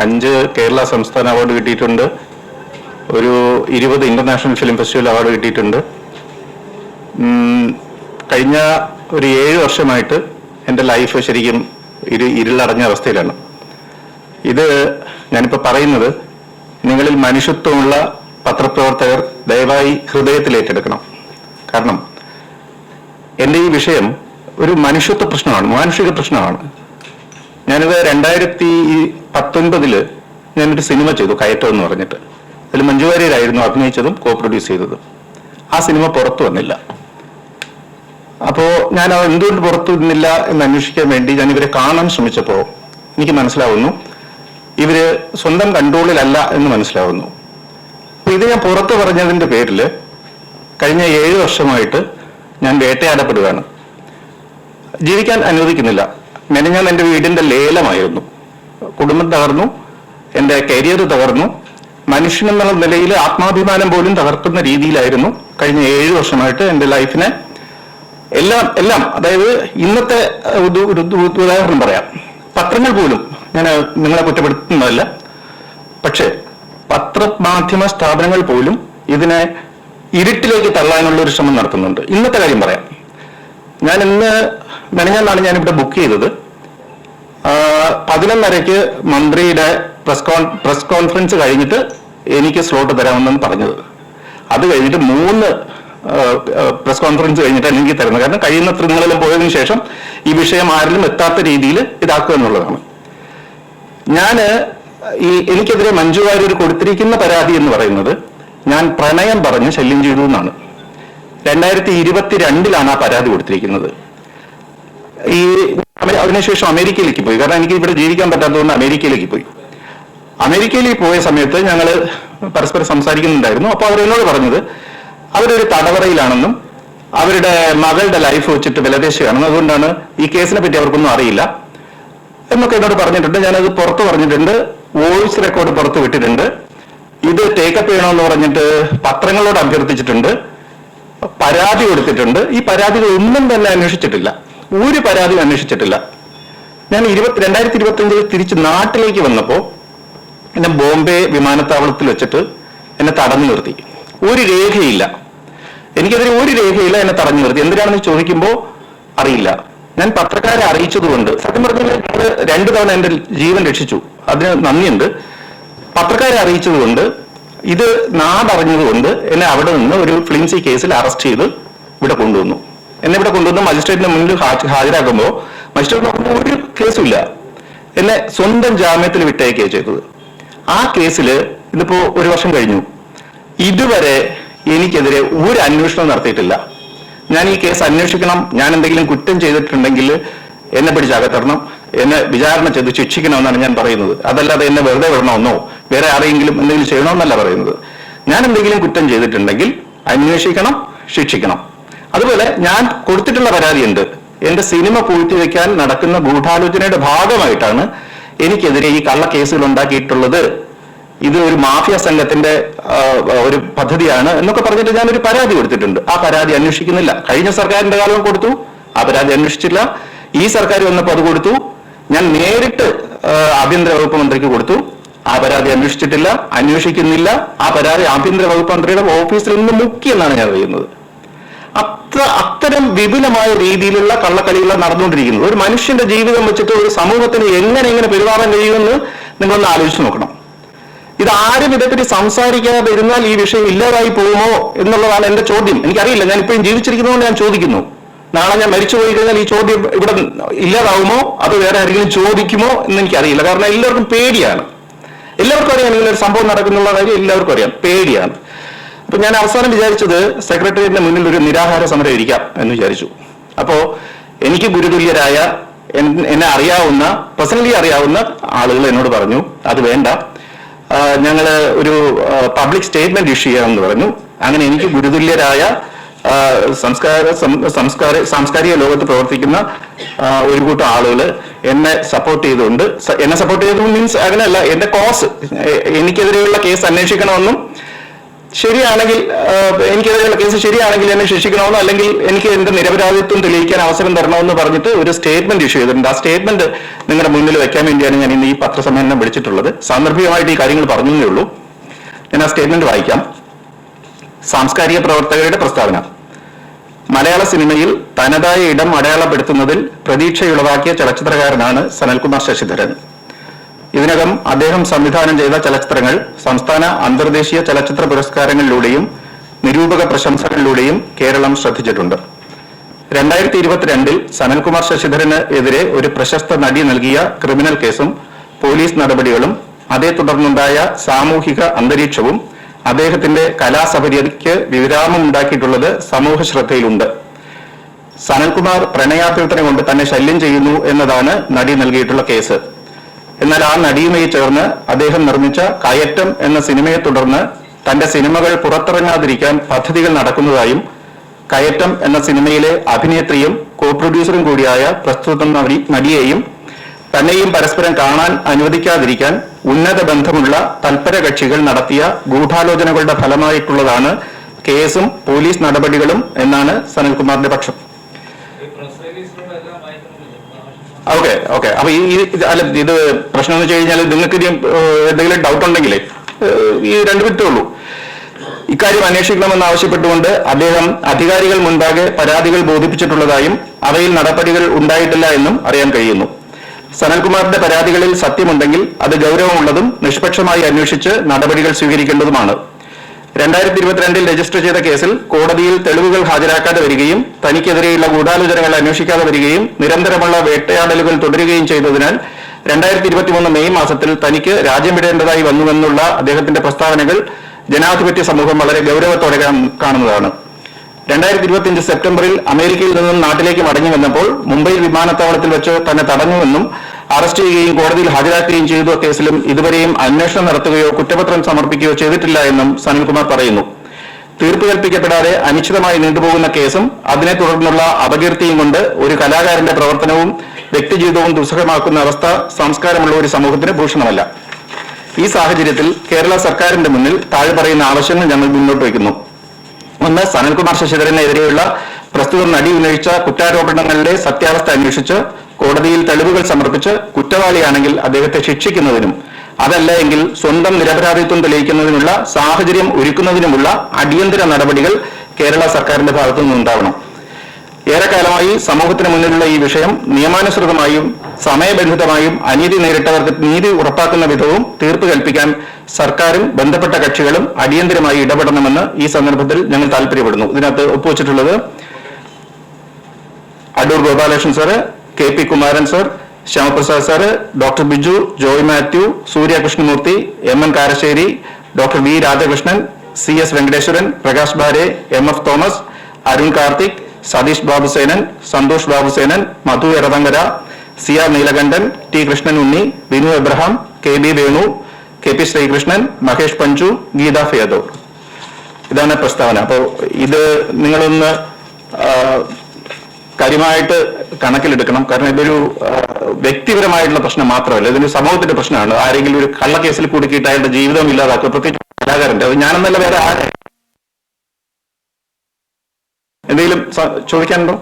5 കേരള സംസ്ഥാന അവാർഡ് കിട്ടിയിട്ടുണ്ട്, ഒരു 20 ഇന്റർനാഷണൽ ഫിലിം ഫെസ്റ്റിവൽ അവാർഡ് കിട്ടിയിട്ടുണ്ട്. കഴിഞ്ഞ ഒരു 7 വർഷമായിട്ട് എൻ്റെ ലൈഫ് ശരിക്കും ഇരുളടഞ്ഞ അവസ്ഥയിലാണ്. ഇത് ഞാനിപ്പോൾ പറയുന്നത് നിങ്ങളിൽ മനുഷ്യത്വമുള്ള പത്രപ്രവർത്തകർ ദയവായി ഹൃദയത്തിൽ ഏറ്റെടുക്കണം. കാരണം എൻ്റെ ഈ വിഷയം ഒരു മനുഷ്യത്വ പ്രശ്നമാണ്, മാനുഷിക പ്രശ്നമാണ്. ഞാനിത് 2019 ഞാനൊരു സിനിമ ചെയ്തു, കയറ്റം എന്ന് പറഞ്ഞിട്ട്. അതിൽ മഞ്ജു വാര്യരായിരുന്നു അഭിനയിച്ചതും കോ പ്രൊഡ്യൂസ് ചെയ്തതും. ആ സിനിമ പുറത്തു വന്നില്ല. അപ്പോൾ ഞാൻ എന്തുകൊണ്ട് പുറത്തു വന്നില്ല എന്ന് അന്വേഷിക്കാൻ വേണ്ടി ഞാൻ ഇവരെ കാണാൻ ശ്രമിച്ചപ്പോൾ എനിക്ക് മനസ്സിലാവുന്നു ഇവര് സ്വന്തം കൺട്രോളിലല്ല എന്ന് മനസ്സിലാവുന്നു. അപ്പൊ ഇത് ഞാൻ പുറത്തു പറഞ്ഞതിന്റെ പേരിൽ കഴിഞ്ഞ 7 വർഷമായിട്ട് ഞാൻ വേട്ടയാടപ്പെടുകയാണ്. ജീവിക്കാൻ അനുവദിക്കുന്നില്ല. ഞാൻ എൻ്റെ വീടിന്റെ ലേലമായിരുന്നു. കുടുംബം തകർന്നു, എൻ്റെ കരിയർ തകർന്നു, മനുഷ്യനെന്നുള്ള നിലയിൽ ആത്മാഭിമാനം പോലും തകർക്കുന്ന രീതിയിലായിരുന്നു കഴിഞ്ഞ 7 വർഷമായിട്ട് എൻ്റെ ലൈഫിനെ എല്ലാം. അതായത് ഇന്നത്തെ ഉദാഹരണം പറയാം, പത്രങ്ങൾ പോലും, ഞാൻ നിങ്ങളെ കുറ്റപ്പെടുത്തുന്നതല്ല, പക്ഷെ പത്രമാധ്യമ സ്ഥാപനങ്ങൾ പോലും ഇതിനെ ഇരുട്ടിലേക്ക് തള്ളാനുള്ള ഒരു ശ്രമം നടത്തുന്നുണ്ട്. ഇന്നത്തെ കാര്യം പറയാം. ഞാൻ മെനഞ്ഞാന്നാണ് ഞാനിവിടെ ബുക്ക് ചെയ്തത്. 11:30 മന്ത്രിയുടെ പ്രസ് കോൺഫറൻസ് കഴിഞ്ഞിട്ട് എനിക്ക് സ്ലോട്ട് തരാമെന്നാണ് പറഞ്ഞത്. അത് കഴിഞ്ഞിട്ട് 3 പ്രസ് കോൺഫറൻസ് കഴിഞ്ഞിട്ടാണ് എനിക്ക് തരുന്നത്. കാരണം കഴിയുന്നത്ര നിങ്ങളെല്ലാം പോയതിനു ശേഷം ഈ വിഷയം ആരിലും എത്താത്ത രീതിയിൽ ഇതാക്കുക എന്നുള്ളതാണ്. എനിക്കെതിരെ മഞ്ജു വാര്യർ കൊടുത്തിരിക്കുന്ന പരാതി എന്ന് പറയുന്നത് ഞാൻ പ്രണയം പറഞ്ഞ് ശല്യം ചെയ്തു എന്നാണ്. 2022 ആ പരാതി കൊടുത്തിരിക്കുന്നത്. അതിനുശേഷം അമേരിക്കയിലേക്ക് പോയി. കാരണം എനിക്ക് ഇവിടെ ജീവിക്കാൻ പറ്റാത്തതുകൊണ്ട് അമേരിക്കയിലേക്ക് പോയി. അമേരിക്കയിലേക്ക് പോയ സമയത്ത് ഞങ്ങൾ പരസ്പരം സംസാരിക്കുന്നുണ്ടായിരുന്നു. അപ്പോൾ അവരെന്നോട് പറഞ്ഞത് അവരൊരു തടവറയിലാണെന്നും അവരുടെ മകളുടെ ലൈഫ് വെച്ചിട്ട് വിലപേശുകയാണെന്നും അതുകൊണ്ടാണ് ഈ കേസിനെ പറ്റി അവർക്കൊന്നും അറിയില്ല എന്നൊക്കെ എന്നോട് പറഞ്ഞിട്ടുണ്ട്. ഞാനത് പുറത്ത് പറഞ്ഞിട്ടുണ്ട്, വോയിസ് റെക്കോർഡ് പുറത്ത് വിട്ടിട്ടുണ്ട്. ഇത് ടേക്കപ്പ് ചെയ്യണമെന്ന് പറഞ്ഞിട്ട് പത്രങ്ങളോട് അഭ്യർത്ഥിച്ചിട്ടുണ്ട്, പരാതി കൊടുത്തിട്ടുണ്ട്. ഈ പരാതികൾ ഒന്നും തന്നെ അന്വേഷിച്ചിട്ടില്ല, ഒരു പരാതിയും അന്വേഷിച്ചിട്ടില്ല. ഞാൻ 2025 തിരിച്ച് നാട്ടിലേക്ക് വന്നപ്പോൾ എന്നെ ബോംബെ വിമാനത്താവളത്തിൽ വെച്ചിട്ട് എന്നെ തടഞ്ഞു നിർത്തി. ഒരു രേഖയില്ല, എനിക്കെതിരെ ഒരു രേഖയില്ല, എന്നെ തടഞ്ഞു നിർത്തി. എന്തിനാണെന്ന് ചോദിക്കുമ്പോൾ അറിയില്ല. ഞാൻ പത്രക്കാരെ അറിയിച്ചതുകൊണ്ട്, സത്യം പറഞ്ഞാൽ 2 തവണ എൻ്റെ ജീവൻ രക്ഷിച്ചു, അതിന് നന്ദിയുണ്ട്. പത്രക്കാരെ അറിയിച്ചതുകൊണ്ട്, ഇത് നാടറിഞ്ഞതുകൊണ്ട് എന്നെ അവിടെ നിന്ന് ഒരു ഫ്ലിൻസി കേസിൽ അറസ്റ്റ് ചെയ്ത് ഇവിടെ കൊണ്ടുവന്നു. എന്നെ ഇവിടെ കൊണ്ടുവന്ന് മജിസ്ട്രേറ്റിന് മുന്നിൽ ഹാജരാക്കുമ്പോൾ മജിസ്ട്രേറ്റ് നോക്കുമ്പോൾ ഒരു കേസുമില്ല. എന്നെ സ്വന്തം ജാമ്യത്തിൽ വിട്ടയക്കുകയാണ് ചെയ്തത്. ആ കേസിൽ ഇതിപ്പോ 1 വർഷം കഴിഞ്ഞു. ഇതുവരെ എനിക്കെതിരെ ഒരു അന്വേഷണം നടത്തിയിട്ടില്ല. ഞാൻ ഈ കേസ് അന്വേഷിക്കണം, ഞാൻ എന്തെങ്കിലും കുറ്റം ചെയ്തിട്ടുണ്ടെങ്കിൽ എന്നെ പിടിച്ചകത്തരണം, എന്നെ വിചാരണ ചെയ്ത് ശിക്ഷിക്കണമെന്നാണ് ഞാൻ പറയുന്നത്. അതല്ലാതെ എന്നെ വെറുതെ വിടണമെന്നോ വേറെ ആരെങ്കിലും എന്തെങ്കിലും ചെയ്യണമെന്നല്ല പറയുന്നത്. ഞാൻ എന്തെങ്കിലും കുറ്റം ചെയ്തിട്ടുണ്ടെങ്കിൽ അന്വേഷിക്കണം, ശിക്ഷിക്കണം. അതുപോലെ ഞാൻ കൊടുത്തിട്ടുള്ള പരാതിയുണ്ട്. എന്റെ സിനിമ പൂഴ്ത്തിവെക്കാൻ നടക്കുന്ന ഗൂഢാലോചനയുടെ ഭാഗമായിട്ടാണ് എനിക്കെതിരെ ഈ കള്ള കേസുകൾ ഉണ്ടാക്കിയിട്ടുള്ളത്. ഇത് ഒരു മാഫിയ സംഘത്തിന്റെ ഒരു പദ്ധതിയാണ് എന്നൊക്കെ പറഞ്ഞിട്ട് ഞാനൊരു പരാതി കൊടുത്തിട്ടുണ്ട്. ആ പരാതി അന്വേഷിക്കുന്നില്ല. കഴിഞ്ഞ സർക്കാരിന്റെ കാലം കൊടുത്തു, ആ പരാതി അന്വേഷിച്ചില്ല. ഈ സർക്കാർ വന്നപ്പോൾ അത് കൊടുത്തു. ഞാൻ നേരിട്ട് ആഭ്യന്തര വകുപ്പ് മന്ത്രിക്ക് കൊടുത്തു, ആ പരാതി അന്വേഷിച്ചിട്ടില്ല, അന്വേഷിക്കുന്നില്ല. ആ പരാതി ആഭ്യന്തര വകുപ്പ് മന്ത്രിയുടെ ഓഫീസിൽ നിന്ന് മുക്കിയെന്നാണ് ഞാൻ അറിയുന്നത്. അത്തരം വിപുലമായ രീതിയിലുള്ള കള്ളക്കളികളാണ് നടന്നുകൊണ്ടിരിക്കുന്നത്. ഒരു മനുഷ്യന്റെ ജീവിതം വെച്ചിട്ട് ഒരു സമൂഹത്തിന് എങ്ങനെ പെരുമാറാൻ കഴിയുമെന്ന് നിങ്ങളൊന്ന് ആലോചിച്ച് നോക്കണം. ഇത് ആരും ഇതേപ്പറ്റി സംസാരിക്കാതെ ഇരുന്നാൽ ഈ വിഷയം ഇല്ലാതായി പോകുമോ എന്നുള്ളതാണ് എന്റെ ചോദ്യം. എനിക്കറിയില്ല, ഞാൻ ഇപ്പോഴും ജീവിച്ചിരിക്കുന്നതുകൊണ്ട് ഞാൻ ചോദിക്കുന്നു. നാളെ ഞാൻ മരിച്ചു പോയി കഴിഞ്ഞാൽ ഈ ചോദ്യം ഇവിടെ ഇല്ലാതാവുമോ അതോ വേറെ ആരെങ്കിലും ചോദിക്കുമോ എന്ന് എനിക്കറിയില്ല. കാരണം എല്ലാവർക്കും പേടിയാണ്. എല്ലാവർക്കും അറിയാം ഇങ്ങനെ ഒരു സംഭവം നടക്കുന്നുള്ള കാര്യം എല്ലാവർക്കും അറിയാം, പേടിയാണ്. അപ്പൊ ഞാൻ അവസാനം വിചാരിച്ചത് സെക്രട്ടേറിയറ്റിന്റെ മുന്നിൽ ഒരു നിരാഹാര സമരം ഇരിക്കാം എന്ന് വിചാരിച്ചു. അപ്പോ എനിക്ക് ഗുരുതുല്യരായ എന്നെ അറിയാവുന്ന, പേഴ്സണലി അറിയാവുന്ന ആളുകൾ എന്നോട് പറഞ്ഞു അത് വേണ്ട, ഞങ്ങള് ഒരു പബ്ലിക് സ്റ്റേറ്റ്മെന്റ് ഇഷ്യൂ ചെയ്യാമെന്ന് പറഞ്ഞു. അങ്ങനെ എനിക്ക് ഗുരുതുല്യരായ സാംസ്കാരിക ലോകത്ത് പ്രവർത്തിക്കുന്ന ഒരു കൂട്ടം ആളുകൾ എന്നെ സപ്പോർട്ട് ചെയ്തുകൊണ്ട്, മീൻസ് അങ്ങനെയല്ല, എന്റെ കോസ് എനിക്കെതിരെയുള്ള കേസ് അന്വേഷിക്കണമെന്നും ശരിയാണെങ്കിൽ എനിക്കെതിരെയുള്ള കേസ് ശരിയാണെങ്കിൽ എന്നെ ശിക്ഷിക്കണമെന്നോ അല്ലെങ്കിൽ എനിക്ക് എന്റെ നിരപരാധിത്വം തെളിയിക്കാൻ അവസരം തരണമെന്ന് പറഞ്ഞിട്ട് ഒരു സ്റ്റേറ്റ്മെന്റ് ഇഷ്യൂ ചെയ്തിട്ടുണ്ട്. ആ സ്റ്റേറ്റ്മെന്റ് നിങ്ങളുടെ മുന്നിൽ വെക്കാൻ വേണ്ടിയാണ് ഞാൻ ഇന്ന് ഈ പത്രസമ്മേളനം വിളിച്ചിട്ടുള്ളത്. സാന്ദർഭികമായിട്ട് ഈ കാര്യങ്ങൾ പറഞ്ഞേ ഉള്ളൂ. ഞാൻ ആ സ്റ്റേറ്റ്മെന്റ് വായിക്കാം. സാംസ്കാരിക പ്രവർത്തകരുടെ പ്രസ്താവന. മലയാള സിനിമയിൽ തനതായ ഇടം അടയാളപ്പെടുത്തുന്നതിൽ പ്രതീക്ഷയുളവാക്കിയ ചലച്ചിത്രകാരനാണ് സനൽകുമാർ ശശിധരൻ. ഇതിനകം അദ്ദേഹം സംവിധാനം ചെയ്ത ചലച്ചിത്രങ്ങൾ സംസ്ഥാന അന്തർദേശീയ ചലച്ചിത്ര പുരസ്കാരങ്ങളിലൂടെയും നിരൂപക പ്രശംസകളിലൂടെയും കേരളം ശ്രദ്ധിച്ചിട്ടുണ്ട്. 2022 സനൽകുമാർ ശശിധരന് എതിരെ ഒരു പ്രശസ്ത നടി നൽകിയ ക്രിമിനൽ കേസും പോലീസ് നടപടികളും അതേ തുടർന്നുണ്ടായ സാമൂഹിക അന്തരീക്ഷവും അദ്ദേഹത്തിന്റെ കലാസപര്യതയ്ക്ക് വിരാമമുണ്ടാക്കിയിട്ടുള്ളത് സമൂഹ ശ്രദ്ധയിലുണ്ട്. സനൽകുമാർ പ്രണയാഭ്യർത്ഥന കൊണ്ട് തന്നെ ശല്യം ചെയ്യുന്നു എന്നതാണ് നടി നൽകിയിട്ടുള്ള കേസ്. എന്നാൽ ആ നടിയുമായി ചേർന്ന് അദ്ദേഹം നിർമ്മിച്ച കയറ്റം എന്ന സിനിമയെ തുടർന്ന് തന്റെ സിനിമകൾ പുറത്തിറങ്ങാതിരിക്കാൻ പദ്ധതികൾ നടക്കുന്നതായും കയറ്റം എന്ന സിനിമയിലെ അഭിനേത്രിയും കോ പ്രൊഡ്യൂസറും കൂടിയായ പ്രസ്തുത നടിയെയും തന്നെയും പരസ്പരം കാണാൻ അനുവദിക്കാതിരിക്കാൻ ഉന്നത ബന്ധമുള്ള തൽപര കക്ഷികൾ നടത്തിയ ഗൂഢാലോചനകളുടെ ഫലമായിട്ടുള്ളതാണ് കേസും പോലീസ് നടപടികളും എന്നാണ് സനൽകുമാറിന്റെ പക്ഷം. ഓക്കെ അപ്പൊ അല്ല ഇത് പ്രശ്നം എന്ന് വെച്ച് കഴിഞ്ഞാൽ നിങ്ങൾക്ക് എന്തെങ്കിലും ഡൗട്ട് ഉണ്ടെങ്കിലേ ഈ 2 മിനിറ്റേ ഉള്ളൂ. ഇക്കാര്യം അന്വേഷിക്കണമെന്ന് ആവശ്യപ്പെട്ടുകൊണ്ട് അദ്ദേഹം അധികാരികൾ മുൻപാകെ പരാതികൾ ബോധിപ്പിച്ചിട്ടുള്ളതായും അവയിൽ നടപടികൾ ഉണ്ടായിട്ടില്ല എന്നും അറിയാൻ കഴിയുന്നു. സനൽകുമാറിന്റെ പരാതികളിൽ സത്യമുണ്ടെങ്കിൽ അത് ഗൗരവമുള്ളതും നിഷ്പക്ഷമായി അന്വേഷിച്ച് നടപടികൾ സ്വീകരിക്കേണ്ടതുമാണ്. 2022 രജിസ്റ്റർ ചെയ്ത കേസിൽ കോടതിയിൽ തെളിവുകൾ ഹാജരാക്കാതെ വരികയും തനിക്കെതിരെയുള്ള ഗൂഢാലോചനകൾ അന്വേഷിക്കാതെ വരികയും നിരന്തരമുള്ള വേട്ടയാടലുകൾ തുടരുകയും ചെയ്തതിനാൽ 2023 മെയ് മാസത്തിൽ തനിക്ക് രാജ്യം വിടേണ്ടതായി വന്നുവെന്നുള്ള അദ്ദേഹത്തിന്റെ പ്രസ്താവനകൾ ജനാധിപത്യ സമൂഹം വളരെ ഗൗരവത്തോടെ കാണുന്നതാണ്. 2025 സെപ്റ്റംബറിൽ അമേരിക്കയിൽ നിന്നും നാട്ടിലേക്ക് മടങ്ങി വന്നപ്പോൾ മുംബൈ വിമാനത്താവളത്തിൽ വെച്ച് തന്നെ തടഞ്ഞുവെന്നും അറസ്റ്റ് ചെയ്യുകയും കോടതിയിൽ ഹാജരാക്കുകയും ചെയ്ത കേസിലും ഇതുവരെയും അന്വേഷണം നടത്തുകയോ കുറ്റപത്രം സമർപ്പിക്കുകയോ ചെയ്തിട്ടില്ല എന്നും സനൽകുമാർ പറയുന്നു. തീർപ്പ് കൽപ്പിക്കപ്പെടാതെ അനിശ്ചിതമായി നീണ്ടുപോകുന്ന കേസും അതിനെ തുടർന്നുള്ള അപകീർത്തിയും കൊണ്ട് ഒരു കലാകാരന്റെ പ്രവർത്തനവും വ്യക്തിജീവിതവും ദുസ്സഹമാക്കുന്ന അവസ്ഥ സംസ്കാരമുള്ള ഒരു സമൂഹത്തിന് ഭൂഷണമല്ല. ഈ സാഹചര്യത്തിൽ കേരള സർക്കാരിന്റെ മുന്നിൽ താഴെ പറയുന്ന ആവശ്യങ്ങൾ ഞങ്ങൾ മുന്നോട്ട് വയ്ക്കുന്നു. 1. സനൽകുമാർ ശശിധരനെതിരെയുള്ള പ്രസ്തുത നടി ഉന്നയിച്ച കുറ്റാരോപണങ്ങളുടെ സത്യാവസ്ഥ അന്വേഷിച്ച് കോടതിയിൽ തെളിവുകൾ സമർപ്പിച്ച് കുറ്റവാളിയാണെങ്കിൽ അദ്ദേഹത്തെ ശിക്ഷിക്കുന്നതിനും അതല്ല എങ്കിൽ സ്വന്തം നിരപരാധിത്വം തെളിയിക്കുന്നതിനുള്ള സാഹചര്യം ഒരുക്കുന്നതിനുമുള്ള അടിയന്തര നടപടികൾ കേരള സർക്കാരിന്റെ ഭാഗത്തു നിന്നുണ്ടാവണം. ഏറെക്കാലമായി സമൂഹത്തിന് മുന്നിലുള്ള ഈ വിഷയം നിയമാനുസൃതമായും സമയബന്ധിതമായും അനീതി നേരിട്ടവർക്ക് നീതി ഉറപ്പാക്കുന്ന വിധവും തീർപ്പ് കൽപ്പിക്കാൻ സർക്കാരും ബന്ധപ്പെട്ട കക്ഷികളും അടിയന്തരമായി ഇടപെടണമെന്ന് ഈ സന്ദർഭത്തിൽ ഞങ്ങൾ താല്പര്യപ്പെടുന്നു. ഇതിനകത്ത് ഒപ്പുവച്ചിട്ടുള്ളത് Adoor Gopalakrishnan sir, KP Kumaran sir, Shyamaprasad sir, doctor Biju, Joy Mathew, Surya Krishnamoorthy, MN Karassery, doctor V Radhakrishnan, CS Venkateswaran, Prakash Bare, MF Thomas, Arun Karthik, Satheesh Babusenan, Santhosh Babusenan, Madhu Eravankara, CR Neelakantan, T Krishnan Unni, Binu Abraham, KB Venu, KP Sreekrishnan, Mahesh Panchu, Geetha Fedor. ഇതാണ് പ്രസ്താവന. അപ്പോൾ ഇത് നിങ്ങളൊന്ന് കാര്യമായിട്ട് കണക്കിലെടുക്കണം. കാരണം ഇതൊരു വ്യക്തിപരമായിട്ടുള്ള പ്രശ്നം മാത്രമല്ല, ഇതൊരു സമൂഹത്തിന്റെ പ്രശ്നമാണ്. ആരെങ്കിലും ഒരു കള്ളക്കേസിൽ കുടുക്കിയിട്ട് അയാളുടെ ജീവിതം ഇല്ലാതാക്കുക, പ്രത്യേകിച്ച് കലാകാരന്റെ. അത് ഞാനെന്നല്ല വേറെ ആരെ. എന്തെങ്കിലും ചോദിക്കാനുണ്ടോ?